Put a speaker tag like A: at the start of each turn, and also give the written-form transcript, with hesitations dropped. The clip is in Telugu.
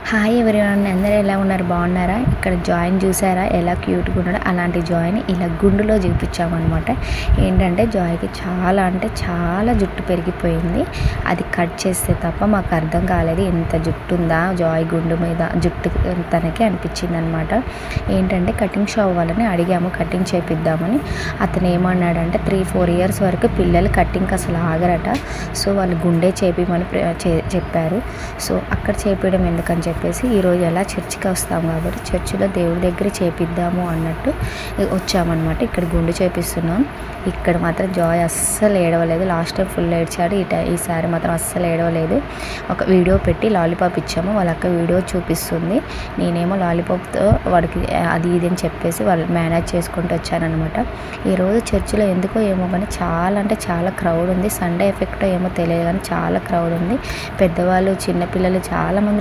A: హాయ్ ఎవరీవన్, అందరూ ఎలా ఉన్నారు? బాగున్నారా? ఇక్కడ జాయిన్ చూసారా ఎలా క్యూట్గా ఉన్నాడో? అలాంటి జాయిన్ ఇలా గుండులో చూపించామన్నమాట. ఏంటంటే జాయ్కి చాలా అంటే చాలా జుట్టు పెరిగిపోయింది. అది కట్ చేస్తే తప్ప మాకు అర్థం కాలేదు ఎంత జుట్టు ఉందా జాయ్ గుండు మీద జుట్టు తనకి అనిపించింది అనమాట. ఏంటంటే కటింగ్ షాప్ వాళ్ళని అడిగాము కటింగ్ చేపిద్దామని. అతను ఏమన్నాడంటే 3-4 ఇయర్స్ వరకు పిల్లలు కటింగ్కి అసలు ఆగరట. సో వాళ్ళు గుండె చేపిమని చెప్పారు. సో అక్కడ చేపించడం ఎందుకని చెప్పేసి ఈరోజు ఎలా చర్చికి వస్తాం కాబట్టి చర్చిలో దేవుడి దగ్గర చేపిద్దాము అన్నట్టు వచ్చామన్నమాట. ఇక్కడ గుండు చేపిస్తున్నాం. ఇక్కడ మాత్రం జాయ్ అస్సలు ఏడవలేదు. లాస్ట్ టైం ఫుల్ ఏడ్చాడు. ఈసారి మాత్రం అస్సలు ఏడవలేదు. ఒక వీడియో పెట్టి లాలీపాప్ ఇచ్చాము. వాళ్ళ అక్క వీడియో చూపిస్తుంది. నేనేమో లాలీపాప్తో వాడికి అది ఇది అని చెప్పేసి వాళ్ళు మేనేజ్ చేసుకుంటూ వచ్చానమాట. ఈరోజు చర్చిలో ఎందుకో ఏమో కానీ చాలా అంటే చాలా క్రౌడ్ ఉంది. సండే ఎఫెక్టో ఏమో తెలియదు కానీ చాలా క్రౌడ్ ఉంది. పెద్దవాళ్ళు చిన్నపిల్లలు చాలామంది